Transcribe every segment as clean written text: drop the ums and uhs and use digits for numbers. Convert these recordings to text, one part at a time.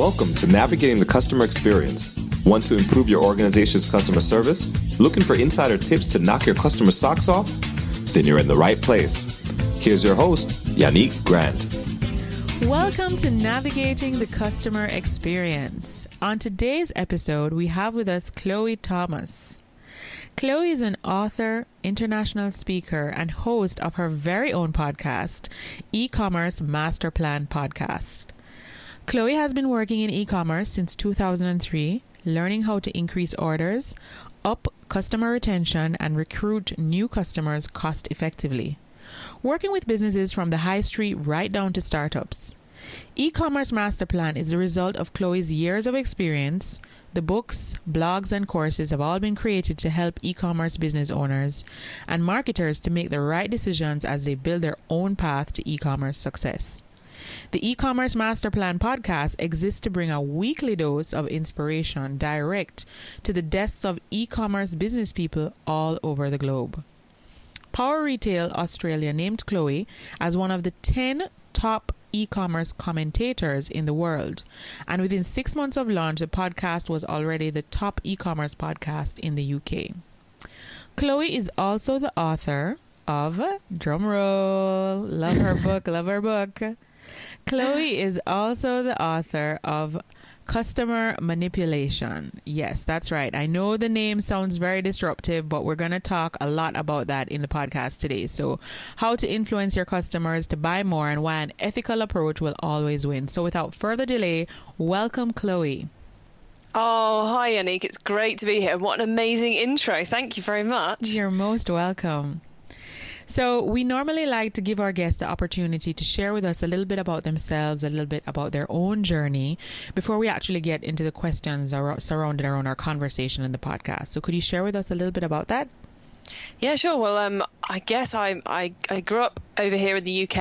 Welcome to Navigating the Customer Experience. Want to improve your organization's customer service? Looking for insider tips to knock your customer socks off? Then you're in the right place. Here's your host, Yannick Grant. Welcome to Navigating the Customer Experience. On today's episode, we have with us Chloë Thomas. Chloë is an author, international speaker, and host of her very own podcast, eCommerce MasterPlan Podcast. Chloë has been working in e-commerce since 2003, learning how to increase orders, up customer retention, and recruit new customers cost effectively, working with businesses from the high street right down to startups. eCommerce MasterPlan is the result of Chloë's years of experience. The books, blogs, and courses have all been created to help e-commerce business owners and marketers to make the right decisions as they build their own path to e-commerce success. The eCommerce MasterPlan podcast exists to bring a weekly dose of inspiration direct to the desks of e-commerce business people all over the globe. Power Retail Australia named Chloë as one of the 10 top e-commerce commentators in the world. And within 6 months of launch, the podcast was already the top e-commerce podcast in the UK. Chloë is also the author of, drumroll, love her book. Chloë is also the author of Customer Manipulation. Yes, that's right. I know the name sounds very disruptive, but we're going to talk a lot about that in the podcast today. So how to influence your customers to buy more and why an ethical approach will always win. So without further delay, welcome Chloë. Oh, hi Yannick. It's great to be here. What an amazing intro. Thank you very much. You're most welcome. So we normally like to give our guests the opportunity to share with us a little bit about themselves, a little bit about their own journey before we actually get into the questions surrounded around our conversation in the podcast. So could you share with us a little bit about that? Yeah, sure. Well, I guess I grew up over here in the UK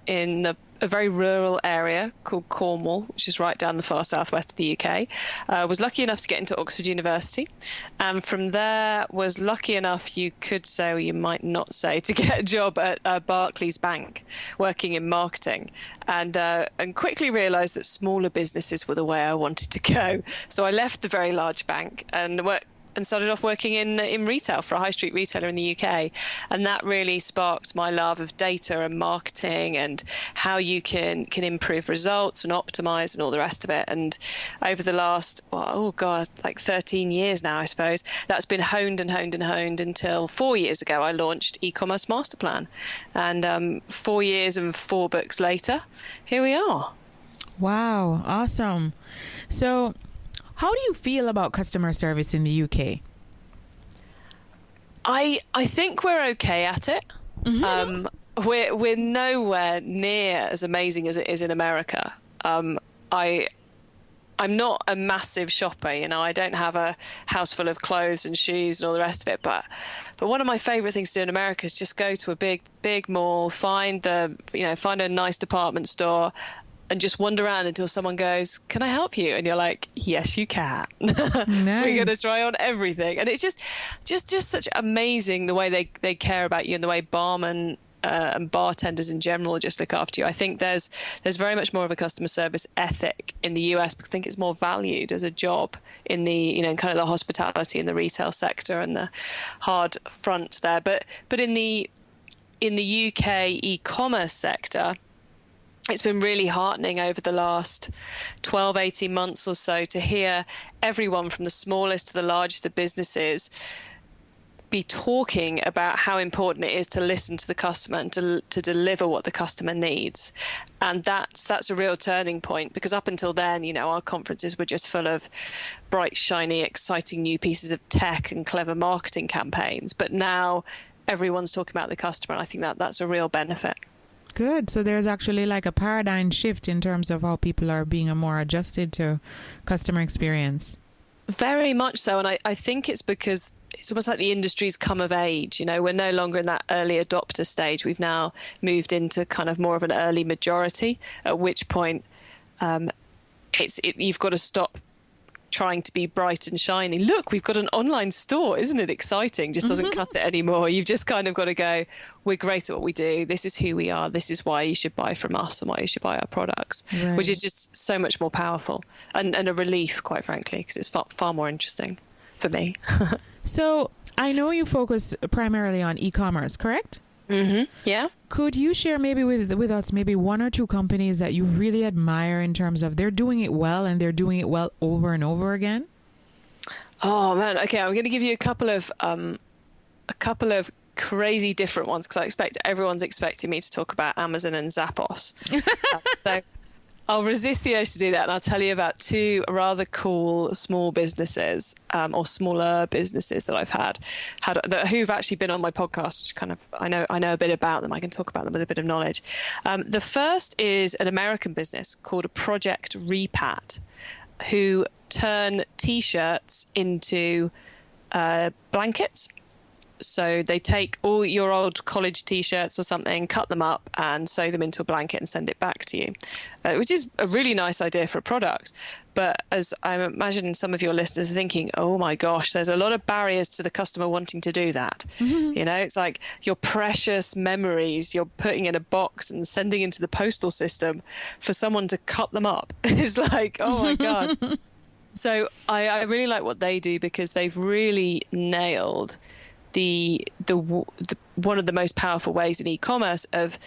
in a very rural area called Cornwall, which is right down the far southwest of the UK. Was lucky enough to get into Oxford University, and from there was lucky enough, you could say or you might not say, to get a job at Barclays Bank, working in marketing, and quickly realised that smaller businesses were the way I wanted to go. So I left the very large bank and started off working in retail for a high street retailer in the UK. And that really sparked my love of data and marketing and how you can improve results and optimize and all the rest of it. And over the last, 13 years now, I suppose, that's been honed until 4 years ago, I launched eCommerce MasterPlan. And 4 years and 4 books later, here we are. Wow, awesome. So how do you feel about customer service in the UK? I think we're okay at it. Mm-hmm. We're nowhere near as amazing as it is in America. I'm not a massive shopper, I don't have a house full of clothes and shoes and all the rest of it. But one of my favorite things to do in America is just go to a big mall, find a nice department store, and just wander around until someone goes, "Can I help you?" And you're like, "Yes, you can." Nice. We're going to try on everything. And it's just such amazing the way they care about you and the way barmen and bartenders in general just look after you. I think there's very much more of a customer service ethic in the US because I think it's more valued as a job in the, kind of the hospitality and the retail sector and the hard front there. But in the UK e-commerce sector, it's been really heartening over the last 12, 18 months or so to hear everyone from the smallest to the largest of businesses be talking about how important it is to listen to the customer and to deliver what the customer needs. And that's a real turning point because up until then, our conferences were just full of bright, shiny, exciting new pieces of tech and clever marketing campaigns. But now everyone's talking about the customer, and I think that's a real benefit. Good. So there's actually like a paradigm shift in terms of how people are being more adjusted to customer experience. Very much so. And I think it's because it's almost like the industry's come of age. We're no longer in that early adopter stage. We've now moved into kind of more of an early majority, at which point you've got to stop trying to be bright and shiny. Look, we've got an online store. Isn't it exciting? Just doesn't cut it anymore. You've just kind of got to go, we're great at what we do. This is who we are. This is why you should buy from us and why you should buy our products, which is just so much more powerful and a relief, quite frankly, because it's far more interesting for me. So I know you focus primarily on e-commerce, correct? Yeah. Could you share maybe with us maybe one or two companies that you really admire in terms of they're doing it well and they're doing it well over and over again? Oh man, okay, I'm going to give you a couple of crazy different ones because I expect everyone's expecting me to talk about Amazon and Zappos. So I'll resist the urge to do that, and I'll tell you about two rather cool small businesses or smaller businesses that I've had who've actually been on my podcast, which kind of I know a bit about them. I can talk about them with a bit of knowledge. The first is an American business called Project Repat, who turn T-shirts into blankets. So they take all your old college T-shirts or something, cut them up and sew them into a blanket and send it back to you, which is a really nice idea for a product. But as I imagine some of your listeners are thinking, oh my gosh, there's a lot of barriers to the customer wanting to do that. You know, it's like your precious memories you're putting in a box and sending into the postal system for someone to cut them up. It's like, oh my God. So I really like what they do because they've really nailed the one of the most powerful ways in e-commerce of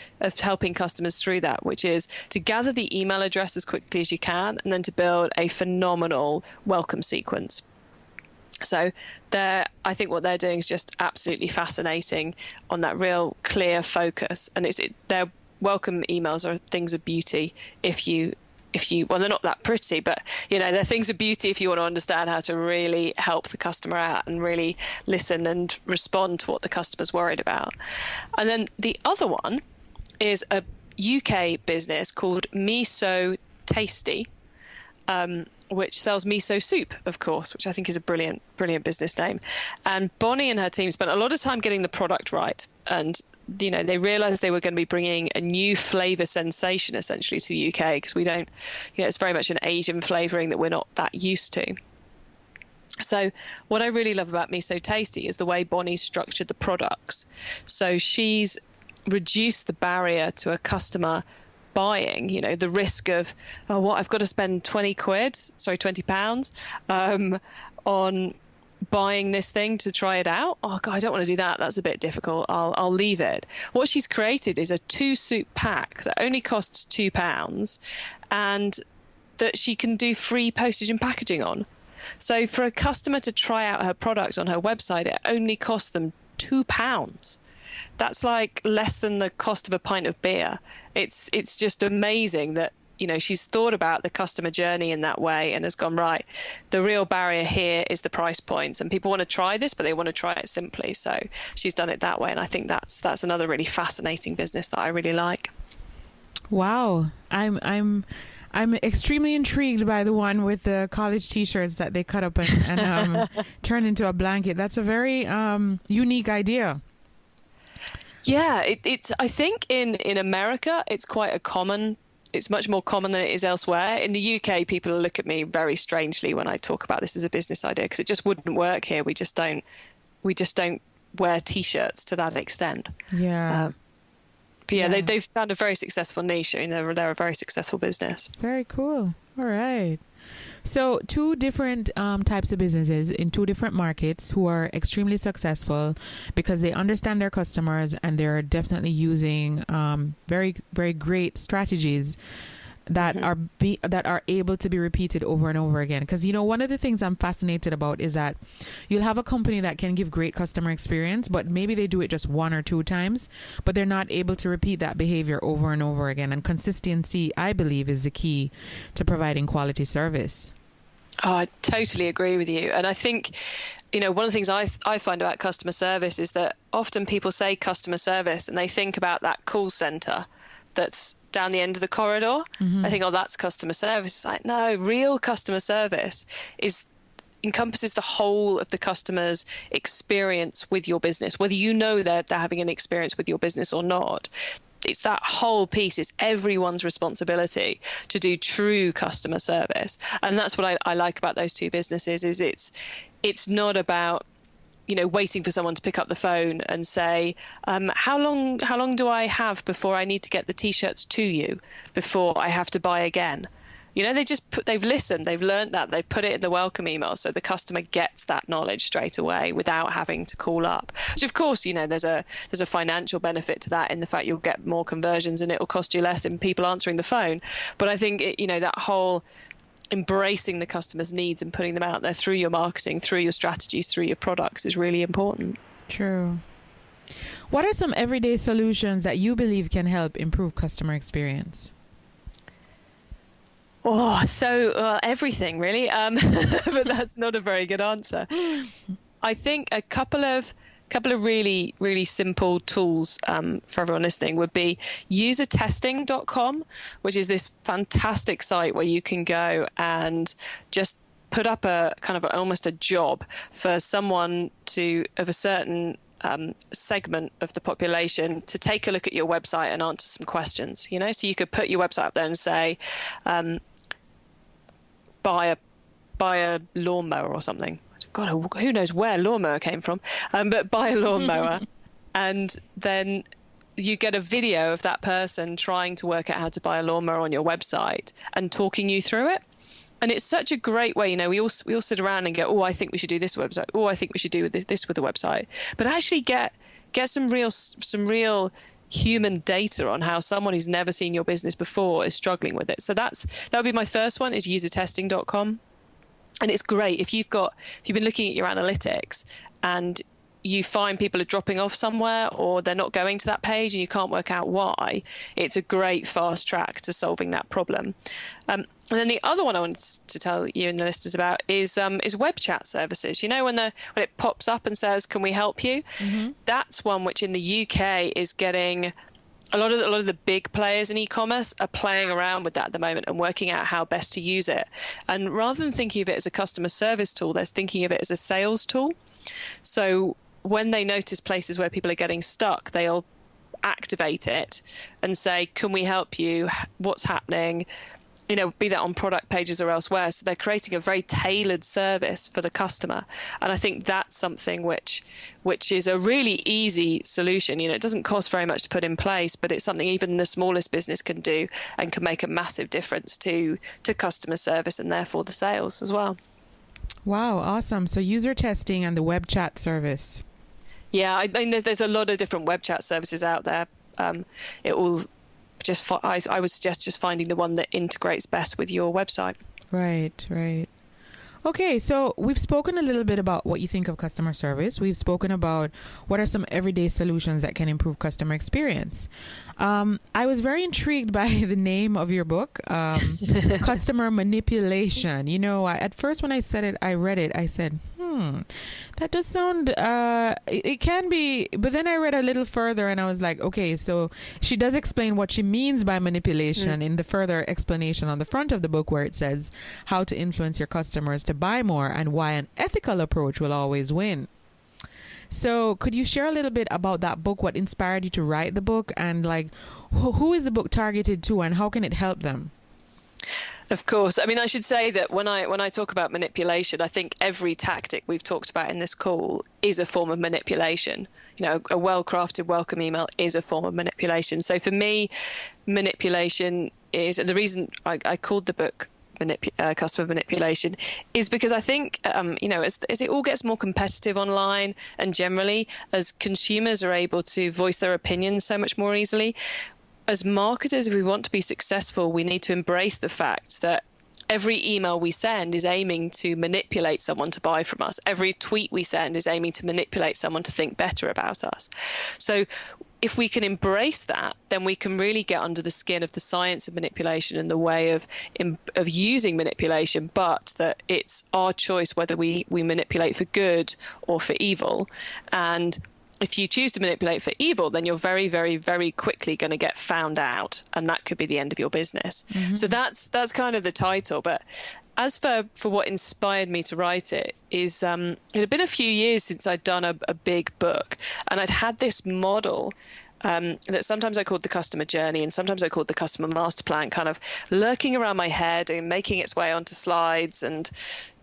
helping customers through that, which is to gather the email address as quickly as you can and then to build a phenomenal welcome sequence. So I think what they're doing is just absolutely fascinating on that real clear focus. And their welcome emails are things of beauty if you well, they're not that pretty, but they're things of beauty if you want to understand how to really help the customer out and really listen and respond to what the customer's worried about. And then the other one is a UK business called Miso Tasty, which sells miso soup, of course, which I think is a brilliant business name. And Bonnie and her team spent a lot of time getting the product right. And they realized they were going to be bringing a new flavor sensation essentially to the UK because we don't, it's very much an Asian flavoring that we're not that used to. So what I really love about Miso Tasty is the way Bonnie's structured the products. So she's reduced the barrier to a customer buying, the risk of, I've got to spend £20 on buying this thing to try it out. Oh God, I don't want to do that. That's a bit difficult. I'll leave it. What she's created is a 2-soup pack that only costs £2 and that she can do free postage and packaging on. So for a customer to try out her product on her website, it only costs them £2. That's like less than the cost of a pint of beer. It's just amazing that she's thought about the customer journey in that way and has gone, right, the real barrier here is the price points. And people want to try this, but they want to try it simply. So she's done it that way. And I think that's another really fascinating business that I really like. Wow. I'm extremely intrigued by the one with the college T-shirts that they cut up and turn into a blanket. That's a very unique idea. Yeah, it's. I think in America, it's quite a common. It's much more common than it is elsewhere. In the UK, people look at me very strangely when I talk about this as a business idea because it just wouldn't work here. We just don't wear T-shirts to that extent. Yeah. But yeah. They've found a very successful niche. I mean, they're a very successful business. Very cool. All right. So two different types of businesses in two different markets who are extremely successful because they understand their customers and they're definitely using very, very great strategies that are able to be repeated over and over again. Because, one of the things I'm fascinated about is that you'll have a company that can give great customer experience, but maybe they do it just one or two times, but they're not able to repeat that behavior over and over again. And consistency, I believe, is the key to providing quality service. Oh, I totally agree with you. And I think, one of the things I find about customer service is that often people say customer service and they think about that call center that's down the end of the corridor. I think, that's customer service. It's like, no, real customer service encompasses the whole of the customer's experience with your business, whether they're having an experience with your business or not. it's that whole piece. It's everyone's responsibility to do true customer service. And that's what I like about those two businesses, is it's not about, waiting for someone to pick up the phone and say, how long do I have before I need to get the T-shirts to you before I have to buy again? They've listened, they've learned that, they've put it in the welcome email, so the customer gets that knowledge straight away without having to call up. Which, of course, there's a financial benefit to that, in the fact you'll get more conversions and it'll cost you less in people answering the phone. But I think that whole embracing the customer's needs and putting them out there through your marketing, through your strategies, through your products is really important. True. What are some everyday solutions that you believe can help improve customer experience? Everything really, but that's not a very good answer. I think a couple of really, really simple tools for everyone listening would be usertesting.com, which is this fantastic site where you can go and just put up a kind of almost a job for someone of a certain segment of the population to take a look at your website and answer some questions. So you could put your website up there and say, buy a lawnmower or something. God, who knows where lawnmower came from, but buy a lawnmower. And then you get a video of that person trying to work out how to buy a lawnmower on your website and talking you through it. And it's such a great way, we all sit around and go, oh, I think we should do this website. Oh, I think we should do this with the website. But actually get some real human data on how someone who's never seen your business before is struggling with it. So that would be my first one, is usertesting.com. And it's great if you've been looking at your analytics and you find people are dropping off somewhere or they're not going to that page and you can't work out why. It's a great fast track to solving that problem. And then the other one I wanted to tell you and the listeners about is web chat services. When it pops up and says, "Can we help you?" Mm-hmm. That's one which in the UK is getting a lot of the big players in e-commerce are playing around with that at the moment and working out how best to use it. And rather than thinking of it as a customer service tool, they're thinking of it as a sales tool. So when they notice places where people are getting stuck, they'll activate it and say, "Can we help you? What's happening?" Be that on product pages or elsewhere. So they're creating a very tailored service for the customer. And I think that's something which is a really easy solution. It doesn't cost very much to put in place, but it's something even the smallest business can do and can make a massive difference to customer service and therefore the sales as well. Wow, awesome. So user testing and the web chat service. Yeah, I mean, there's a lot of different web chat services out there. I would suggest just finding the one that integrates best with your website. Right. Okay, so we've spoken a little bit about what you think of customer service. We've spoken about what are some everyday solutions that can improve customer experience. I was very intrigued by the name of your book, Customer Manipulation. At first when I read it, I said, that does sound, it can be, but then I read a little further and I was like, okay, so she does explain what she means by manipulation in the further explanation on the front of the book, where it says how to influence your customers to buy more and why an ethical approach will always win. So could you share a little bit about that book, what inspired you to write the book, and who is the book targeted to and how can it help them? Of course. I mean, I should say that when I talk about manipulation, I think every tactic we've talked about in this call is a form of manipulation. A well-crafted welcome email is a form of manipulation. So for me, manipulation is, and the reason I called the book Customer Manipulation is because I think, as it all gets more competitive online and generally, as consumers are able to voice their opinions so much more easily, as marketers, if we want to be successful, we need to embrace the fact that every email we send is aiming to manipulate someone to buy from us. Every tweet we send is aiming to manipulate someone to think better about us. So if we can embrace that, then we can really get under the skin of the science of manipulation and the way of using manipulation, but that it's our choice whether we manipulate for good or for evil. And if you choose to manipulate for evil, then you're very, very, very quickly going to get found out, and that could be the end of your business. Mm-hmm. So that's kind of the title. But as for what inspired me to write it is, it had been a few years since I'd done a big book, and I'd had this model that sometimes I called the customer journey and sometimes I called the customer master plan, kind of lurking around my head and making its way onto slides and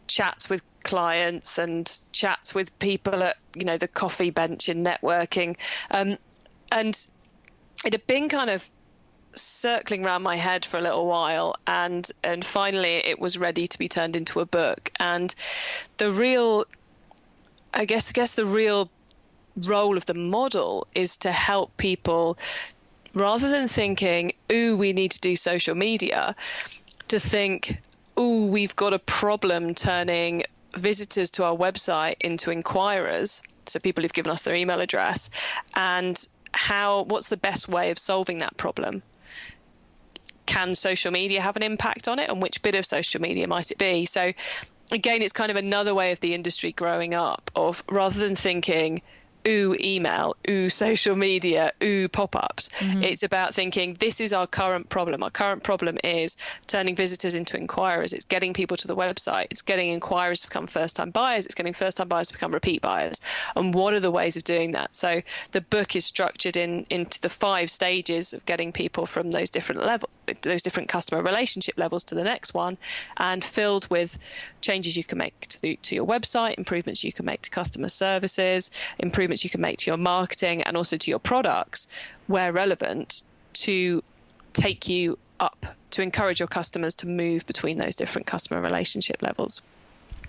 chats with clients and chats with people at, the coffee bench in networking. And it had been kind of circling around my head for a little while, and finally it was ready to be turned into a book. And the real role of the model is to help people, rather than thinking, ooh, we need to do social media, to think, ooh, we've got a problem turning visitors to our website into inquirers, so people who've given us their email address, and what's the best way of solving that problem? Can social media have an impact on it, and which bit of social media might it be? So again, it's kind of another way of the industry growing up, of rather than thinking, ooh, email, ooh, social media, ooh, pop-ups. Mm-hmm. It's about thinking, this is our current problem. Our current problem is turning visitors into inquirers. It's getting people to the website. It's getting inquirers to become first-time buyers. It's getting first-time buyers to become repeat buyers. And what are the ways of doing that? So the book is structured into the 5 stages of getting people from those different levels, those different customer relationship levels to the next one, and filled with changes you can make to your website, improvements you can make to customer services, improvements you can make to your marketing and also to your products where relevant, to take you up, to encourage your customers to move between those different customer relationship levels.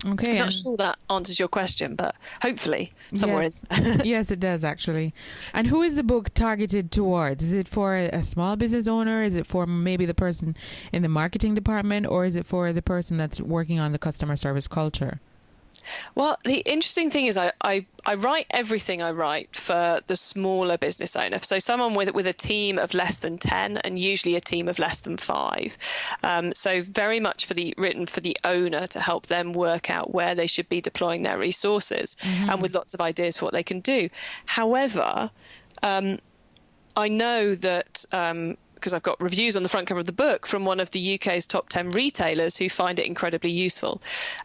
Okay. I'm not sure that answers your question, but hopefully somewhere in. Yes, it does actually. And who is the book targeted towards? Is it for a small business owner? Is it for maybe the person in the marketing department, or is it for the person that's working on the customer service culture? Well, the interesting thing is I write everything I write for the smaller business owner. So someone with a team of less than 10 and usually a team of less than 5. So very much written for the owner to help them work out where they should be deploying their resources, and with lots of ideas for what they can do. However, I know that because I've got reviews on the front cover of the book from one of the UK's top 10 retailers who find it incredibly useful.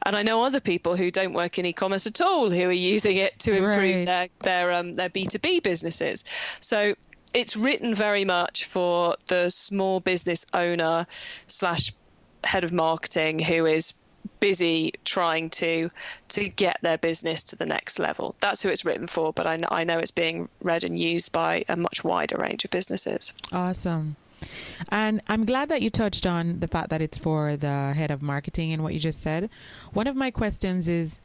And I know other people who don't work in e-commerce at all who are using it to improve their B2B businesses. So it's written very much for the small business owner / head of marketing who is busy trying to get their business to the next level. That's who it's written for, but I know it's being read and used by a much wider range of businesses. Awesome. And I'm glad that you touched on the fact that it's for the head of marketing and what you just said. One of my questions is,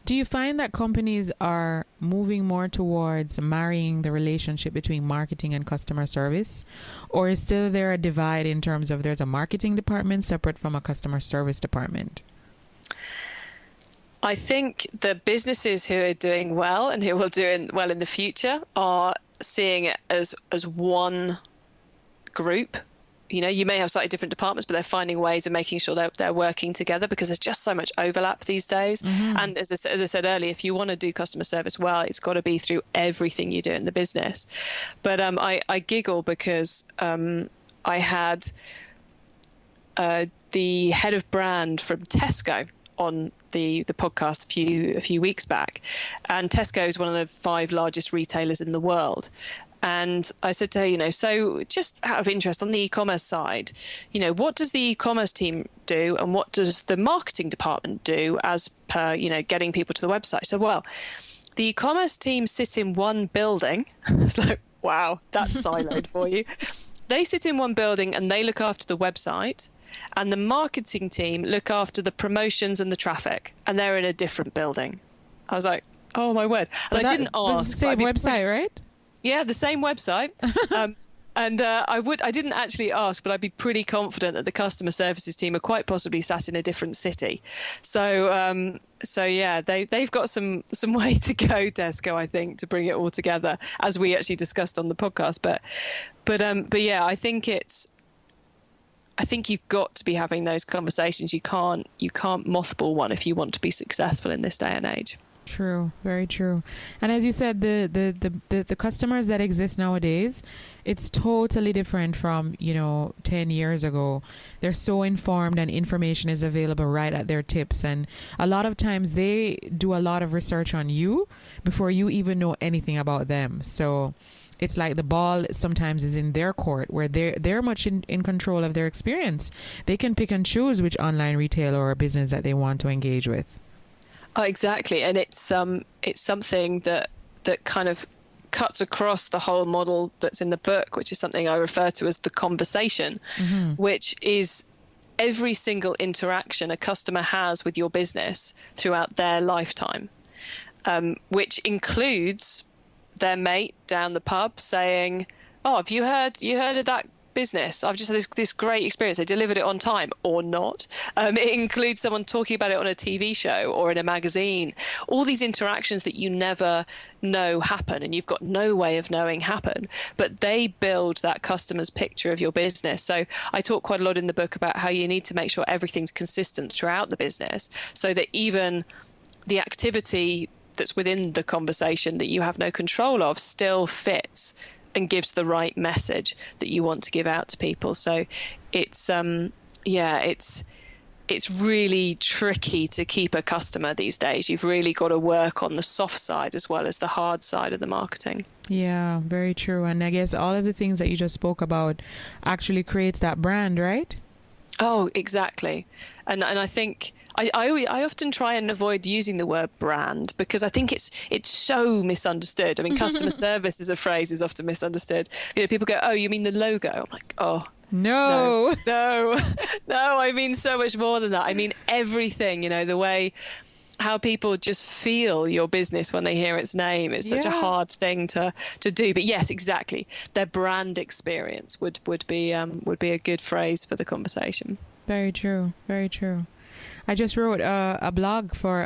do you find that companies are moving more towards marrying the relationship between marketing and customer service? Or is still there a divide in terms of there's a marketing department separate from a customer service department? I think the businesses who are doing well and who will do well in the future are seeing it as one group. You may have slightly different departments, but they're finding ways of making sure they're working together, because there's just so much overlap these days. Mm-hmm. And as I said earlier, if you want to do customer service well, it's got to be through everything you do in the business. But I giggle because I had the head of brand from Tesco on the podcast a few weeks back, and Tesco is one of the 5 largest retailers in the world. And I said to her, so just out of interest on the e-commerce side, what does the e-commerce team do and what does the marketing department do as per, getting people to the website? So, well, the e-commerce team sit in one building. It's like, wow, that's siloed for you. They sit in one building and they look after the website, and the marketing team look after the promotions and the traffic, and they're in a different building. I was like, oh my word. And I didn't ask. It's the same website, right? Yeah, the same website. And I didn't actually ask, but I'd be pretty confident that the customer services team are quite possibly sat in a different city. So yeah, they've got some way to go, Tesco, I think, to bring it all together, as we actually discussed on the podcast. But yeah, I think you've got to be having those conversations. You can't mothball one if you want to be successful in this day and age. True, very true. And as you said, the customers that exist nowadays, it's totally different from 10 years ago. They're so informed and information is available right at their tips, and a lot of times they do a lot of research on you before you even know anything about them. So it's like the ball sometimes is in their court, where they're much in control of their experience. They can pick and choose which online retailer or business that they want to engage with. Oh, exactly. And it's something that kind of cuts across the whole model that's in the book, which is something I refer to as the conversation, which is every single interaction a customer has with your business throughout their lifetime, which includes their mate down the pub saying, "Oh, have you heard of that business? I've just had this great experience. They delivered it on time," or not. It includes someone talking about it on a TV show or in a magazine. All these interactions that you never know happen, and you've got no way of knowing happen, but they build that customer's picture of your business. So I talk quite a lot in the book about how you need to make sure everything's consistent throughout the business, so that even the activity that's within the conversation that you have no control of still fits and gives the right message that you want to give out to people. So it's really tricky to keep a customer these days. You've really got to work on the soft side as well as the hard side of the marketing. Yeah, very true. And I guess all of the things that you just spoke about actually creates that brand, right? Oh, exactly. And I think I often try and avoid using the word brand, because I think it's so misunderstood. I mean, customer service as a phrase is often misunderstood. You know, people go, "Oh, you mean the logo?" I'm like, "Oh, no, I mean so much more than that. I mean everything, you know, the way how people just feel your business when they hear its name is such a hard thing to do. But yes, exactly. Their brand experience would be a good phrase for the conversation. Very true. Very true. I just wrote a blog for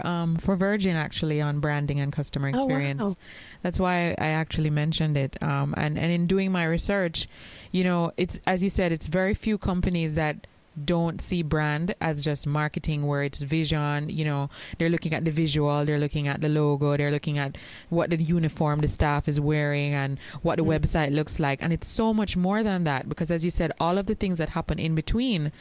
Virgin, actually, on branding and customer experience. Oh, wow. That's why I actually mentioned it. And in doing my research, you know, it's, as you said, it's very few companies that don't see brand as just marketing, where it's vision. You know, they're looking at the visual, they're looking at the logo, they're looking at what the uniform the staff is wearing and what the website looks like. And it's so much more than that, because as you said, all of the things that happen in between,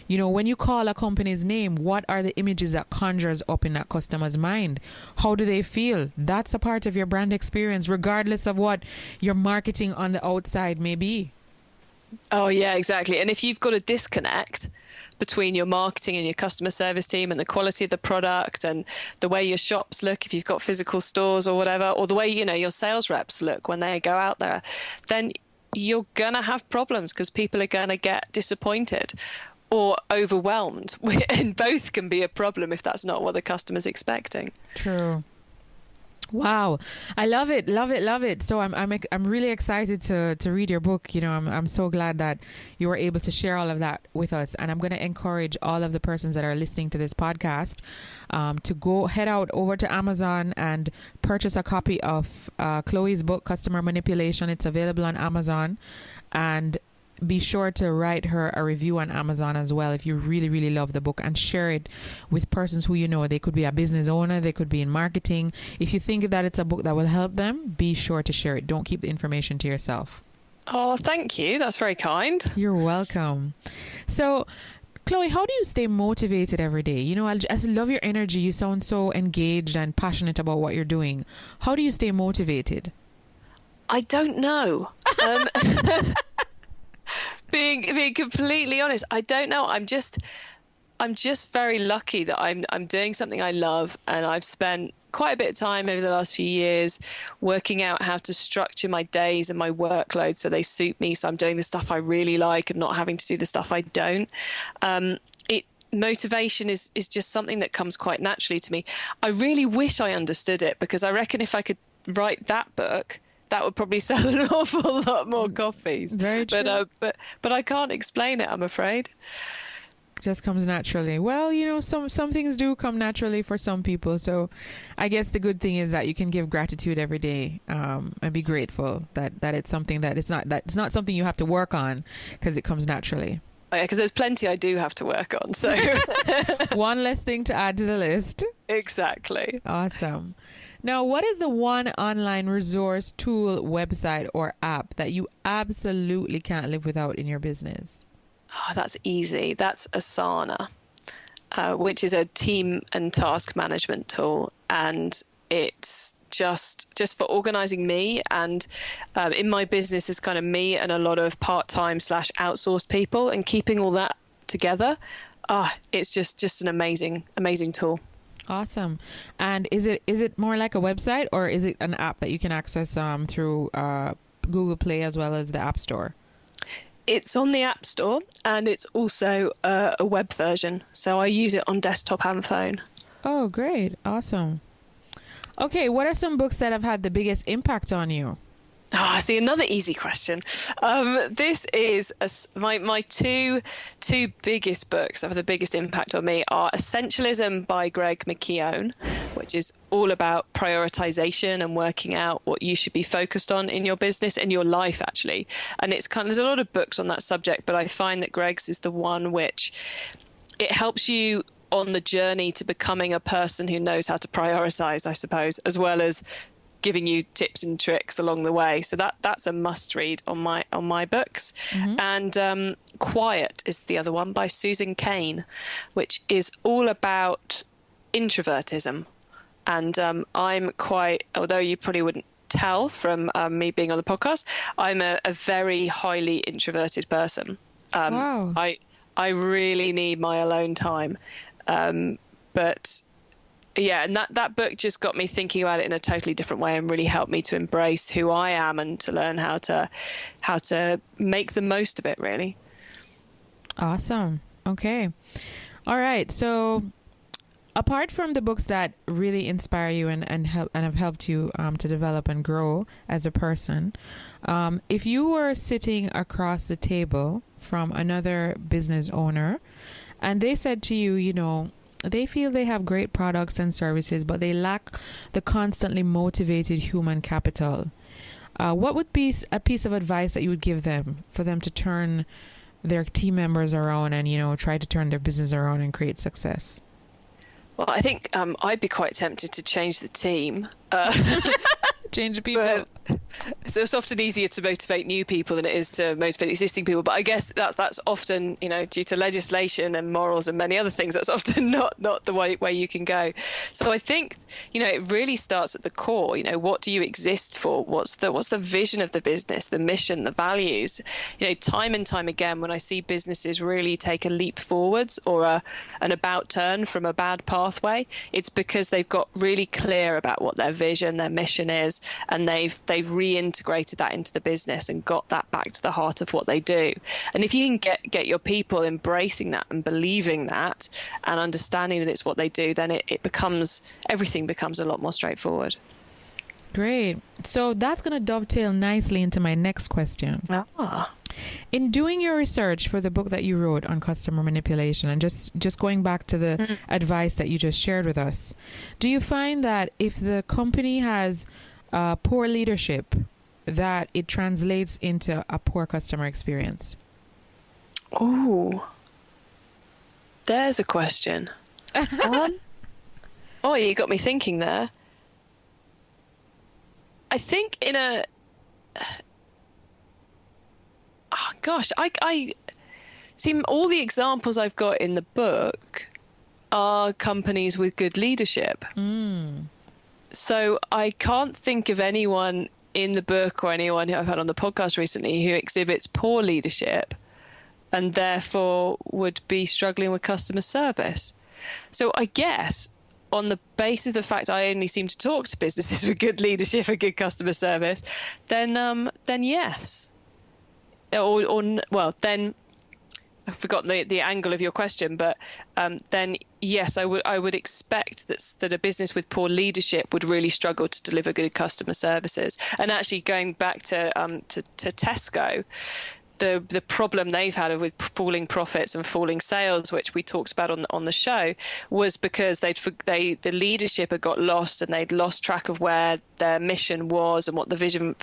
you know, when you call a company's name, what are the images that conjures up in that customer's mind? How do they feel? That's a part of your brand experience, regardless of what your marketing on the outside may be. Oh, yeah, exactly. And if you've got a disconnect between your marketing and your customer service team and the quality of the product and the way your shops look, if you've got physical stores or whatever, or the way, you know, your sales reps look when they go out there, then you're going to have problems, because people are going to get disappointed or overwhelmed. And both can be a problem if that's not what the customer's expecting. True. Wow, I love it, love it, love it. So I'm really excited to read your book. You know, I'm so glad that you were able to share all of that with us. And I'm going to encourage all of the persons that are listening to this podcast to head out over to Amazon and purchase a copy of Chloe's book, Customer Manipulation. It's available on Amazon, and be sure to write her a review on Amazon as well if you really, really love the book, and share it with persons who you know. They could be a business owner, they could be in marketing. If you think that it's a book that will help them, be sure to share it. Don't keep the information to yourself. Oh, thank you. That's very kind. You're welcome. So, Chloe, how do you stay motivated every day? You know, I just love your energy. You sound so engaged and passionate about what you're doing. How do you stay motivated? I don't know. Being completely honest, I don't know. I'm just very lucky that I'm doing something I love, and I've spent quite a bit of time over the last few years working out how to structure my days and my workload so they suit me. So I'm doing the stuff I really like and not having to do the stuff I don't. Motivation is just something that comes quite naturally to me. I really wish I understood it, because I reckon if I could write that book, that would probably sell an awful lot more copies. Very true. But I can't explain it, I'm afraid. Just comes naturally. Well, you know, some things do come naturally for some people. So I guess the good thing is that you can give gratitude every day, and be grateful that it's something that it's not something you have to work on, because it comes naturally. Oh, yeah, because there's plenty I do have to work on. So one less thing to add to the list. Exactly. Awesome. Now, what is the one online resource, tool, website, or app that you absolutely can't live without in your business? Oh, that's easy. That's Asana, which is a team and task management tool. And it's just for organizing me. And in my business is kind of me and a lot of part-time / outsourced people, and keeping all that together. It's just an amazing tool. Awesome. And is it more like a website, or is it an app that you can access through Google Play as well as the App Store? It's on the App Store, and it's also a web version. So I use it on desktop and phone. Oh, great. Awesome. Okay, what are some books that have had the biggest impact on you? I see, another easy question. This is my two biggest books that have the biggest impact on me are Essentialism by Greg McKeown, which is all about prioritization and working out what you should be focused on in your business and your life, actually. And there's a lot of books on that subject, but I find that Greg's is the one which it helps you on the journey to becoming a person who knows how to prioritize, I suppose, as well as giving you tips and tricks along the way. So that's a must read on my books. Mm-hmm. And Quiet is the other one by Susan Cain, which is all about introvertism. And I'm quite, although you probably wouldn't tell from me being on the podcast, I'm a very highly introverted person. Wow. I really need my alone time. But yeah, and that book just got me thinking about it in a totally different way, and really helped me to embrace who I am and to learn how to make the most of it, really. Awesome. Okay. All right. So apart from the books that really inspire you and have helped you to develop and grow as a person, if you were sitting across the table from another business owner and they said to you, you know, they feel they have great products and services, but they lack the constantly motivated human capital, what would be a piece of advice that you would give them for them to turn their team members around and, you know, try to turn their business around and create success? Well, I think I'd be quite tempted to change the team. Change the people. So it's often easier to motivate new people than it is to motivate existing people. But I guess that's often, you know, due to legislation and morals and many other things, that's often not the way you can go. So I think, you know, it really starts at the core. You know, what do you exist for? What's the vision of the business, the mission, the values? You know, time and time again, when I see businesses really take a leap forwards or an about turn from a bad pathway, it's because they've got really clear about what their vision, their mission is, and they've reintegrated that into the business and got that back to the heart of what they do. And if you can get your people embracing that and believing that and understanding that it's what they do, then everything becomes a lot more straightforward. Great. So that's going to dovetail nicely into my next question. In doing your research for the book that you wrote on customer manipulation, and just going back to the advice that you just shared with us, do you find that if the company has poor leadership, that it translates into a poor customer experience? Oh, there's a question. Oh, you got me thinking there. I think I see all the examples I've got in the book are companies with good leadership. So I can't think of anyone in the book or anyone who I've had on the podcast recently who exhibits poor leadership and therefore would be struggling with customer service. So I guess on the basis of the fact I only seem to talk to businesses with good leadership and good customer service, then yes. Then I've forgotten the angle of your question, but then yes, I would expect that a business with poor leadership would really struggle to deliver good customer services. And actually, going back to Tesco, the problem they've had with falling profits and falling sales, which we talked about on the show, was because the leadership had got lost and they'd lost track of where their mission was and what the vision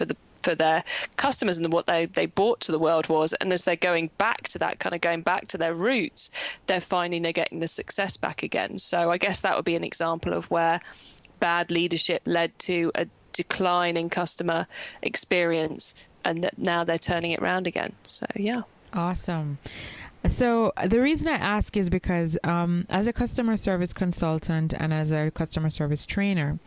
for their customers and what they brought to the world was. And as they're going back to that, kind of going back to their roots, they're finding they're getting the success back again. So I guess that would be an example of where bad leadership led to a decline in customer experience, and that now they're turning it around again. So yeah. Awesome. So the reason I ask is because as a customer service consultant and as a customer service trainer,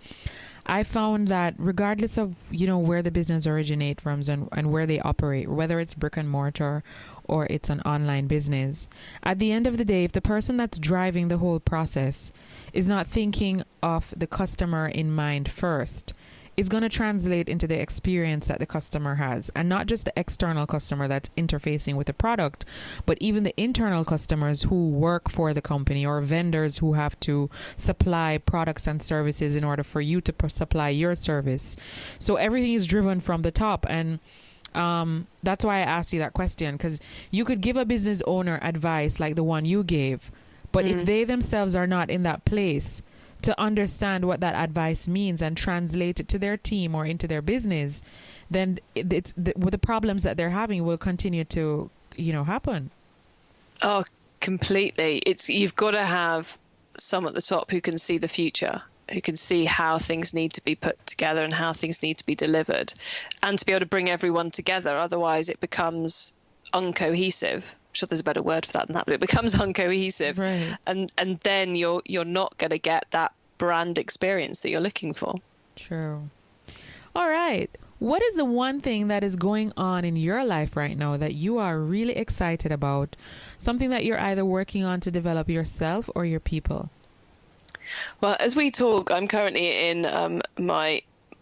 I found that regardless of, where the business originates from and where they operate, whether it's brick and mortar or it's an online business, at the end of the day, if the person that's driving the whole process is not thinking of the customer in mind first, it's going to translate into the experience that the customer has, and not just the external customer that's interfacing with the product, but even the internal customers who work for the company, or vendors who have to supply products and services in order for you to supply your service. So everything is driven from the top. And that's why I asked you that question, because you could give a business owner advice like the one you gave, but if they themselves are not in that place to understand what that advice means and translate it to their team or into their business, then the problems that they're having will continue to, happen. Oh, completely. You've got to have some at the top who can see the future, who can see how things need to be put together and how things need to be delivered, and to be able to bring everyone together. Otherwise, it becomes uncohesive. I'm sure there's a better word for that than that, but it becomes uncohesive. Right. And then you're not going to get that brand experience that you're looking for. True. All right. What is the one thing that is going on in your life right now that you are really excited about? Something that you're either working on to develop yourself or your people? Well, as we talk, I'm currently in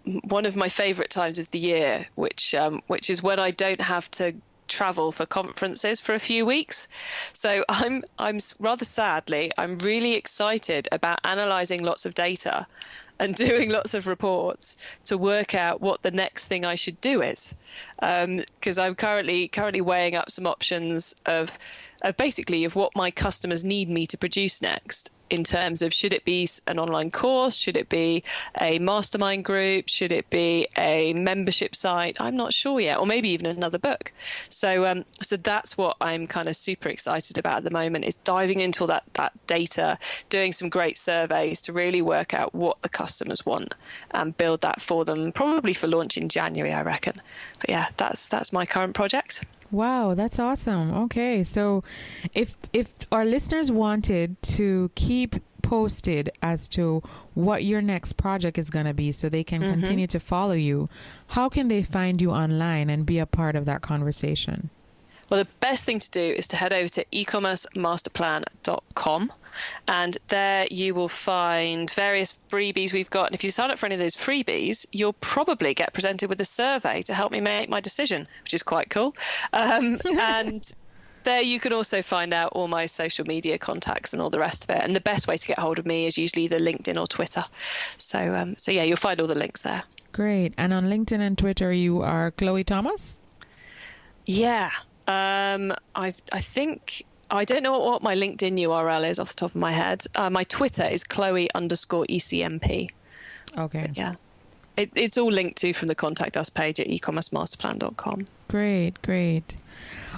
one of my favorite times of the year, which is when I don't have to travel for conferences for a few weeks. So I'm rather sadly, I'm really excited about analysing lots of data and doing lots of reports to work out what the next thing I should do is. Because I'm currently weighing up some options of basically of what my customers need me to produce next, in terms of, should it be an online course? Should it be a mastermind group? Should it be a membership site? I'm not sure yet, or maybe even another book. So that's what I'm kind of super excited about at the moment, is diving into all that data, doing some great surveys to really work out what the customers want and build that for them, probably for launch in January, I reckon. But yeah, that's my current project. Wow, that's awesome. Okay, so if our listeners wanted to keep posted as to what your next project is going to be so they can continue to follow you, how can they find you online and be a part of that conversation? Well, the best thing to do is to head over to eCommerce.masterplan.com, and there you will find various freebies we've got. And if you sign up for any of those freebies, you'll probably get presented with a survey to help me make my decision, which is quite cool. And there you can also find out all my social media contacts and all the rest of it. And the best way to get hold of me is usually either LinkedIn or Twitter. So yeah, you'll find all the links there. Great. And on LinkedIn and Twitter, you are Chloë Thomas? Yeah. I think, I don't know what my LinkedIn URL is off the top of my head. My Twitter is Chloe_ECMP. Okay. But yeah. It's all linked to from the Contact Us page at eCommerceMasterplan.com. Great.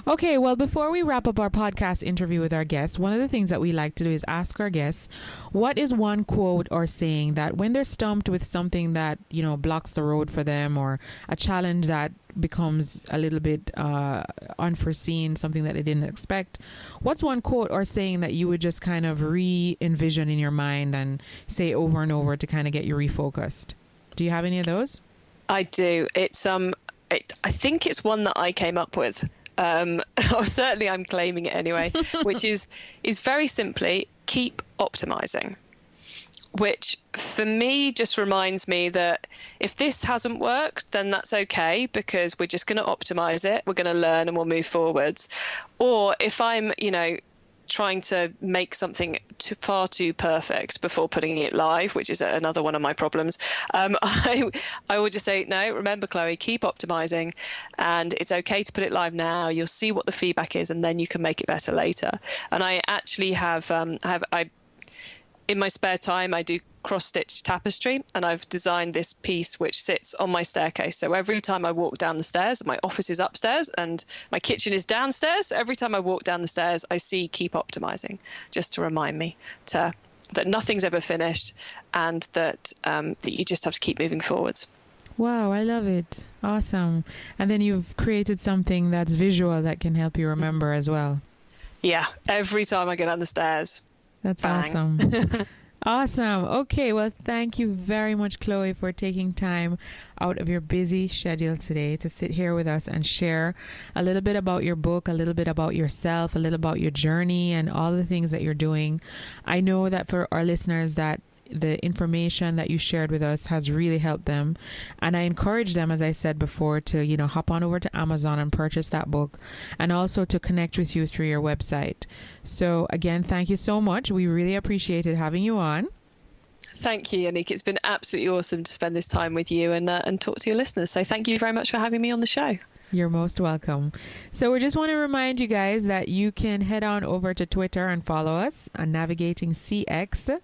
Okay, well, before we wrap up our podcast interview with our guests, one of the things that we like to do is ask our guests, what is one quote or saying that when they're stumped with something that, blocks the road for them, or a challenge that becomes a little bit unforeseen, something that they didn't expect, what's one quote or saying that you would just kind of re-envision in your mind and say over and over to kind of get you refocused? Do you have any of those? I do. It's I think it's one that I came up with. Or certainly I'm claiming it anyway, which is very simply, keep optimizing, which for me just reminds me that if this hasn't worked, then that's okay, because we're just going to optimize it. We're going to learn and we'll move forwards. Or if I'm, trying to make something far too perfect before putting it live, which is another one of my problems, I would just say, no, remember, Chloe, keep optimizing, and it's okay to put it live now. You'll see what the feedback is, and then you can make it better later. And I actually have in my spare time, I do cross-stitch tapestry, and I've designed this piece which sits on my staircase. So every time I walk down the stairs, my office is upstairs and my kitchen is downstairs. Every time I walk down the stairs, I see keep optimizing, just to remind me that nothing's ever finished, and that you just have to keep moving forwards. Wow, I love it. Awesome. And then you've created something that's visual that can help you remember as well. Yeah, every time I go down the stairs. That's bang. Awesome. Awesome. Okay, well, thank you very much, Chloe, for taking time out of your busy schedule today to sit here with us and share a little bit about your book, a little bit about yourself, a little about your journey and all the things that you're doing. I know that for our listeners that the information that you shared with us has really helped them. And I encourage them, as I said before, to, hop on over to Amazon and purchase that book, and also to connect with you through your website. So again, thank you so much. We really appreciated having you on. Thank you, Yannick. It's been absolutely awesome to spend this time with you and talk to your listeners. So thank you very much for having me on the show. You're most welcome. So we just want to remind you guys that you can head on over to Twitter and follow us on Navigating CX.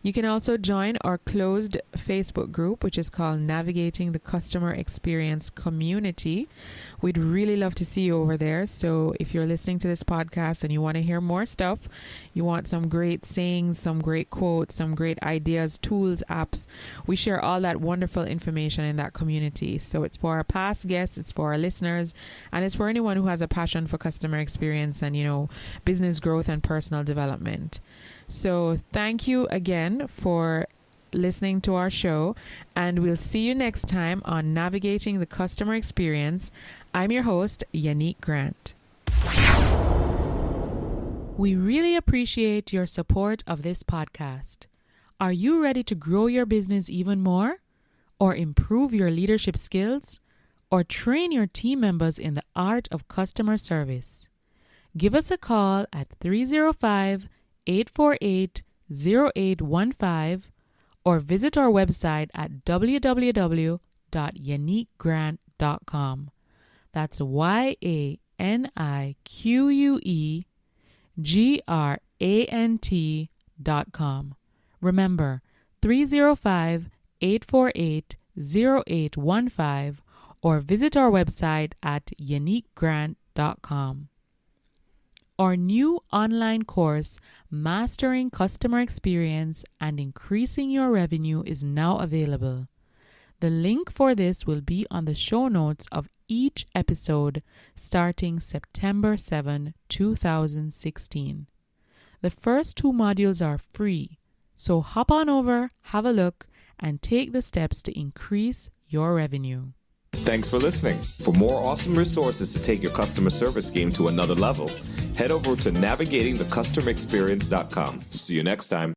You can also join our closed Facebook group, which is called Navigating the Customer Experience Community. We'd really love to see you over there. So if you're listening to this podcast and you want to hear more stuff, you want some great sayings, some great quotes, some great ideas, tools, apps, we share all that wonderful information in that community. So it's for our past guests, it's for our listeners, and it's for anyone who has a passion for customer experience and, business growth and personal development. So thank you again for listening to our show, and we'll see you next time on Navigating the Customer Experience. I'm your host, Yannick Grant. We really appreciate your support of this podcast. Are you ready to grow your business even more, or improve your leadership skills, or train your team members in the art of customer service? Give us a call at 305-848-0815 or visit our website at www.yannickgrant.com. That's YANNIQUEGRANT.com. Remember, 305-848-0815 or visit our website at yannickgrant.com. Our new online course, Mastering Customer Experience and Increasing Your Revenue, is now available. The link for this will be on the show notes of each episode starting September 7, 2016. The first 2 modules are free, so hop on over, have a look, and take the steps to increase your revenue. Thanks for listening. For more awesome resources to take your customer service game to another level, head over to navigatingthecustomerexperience.com. See you next time.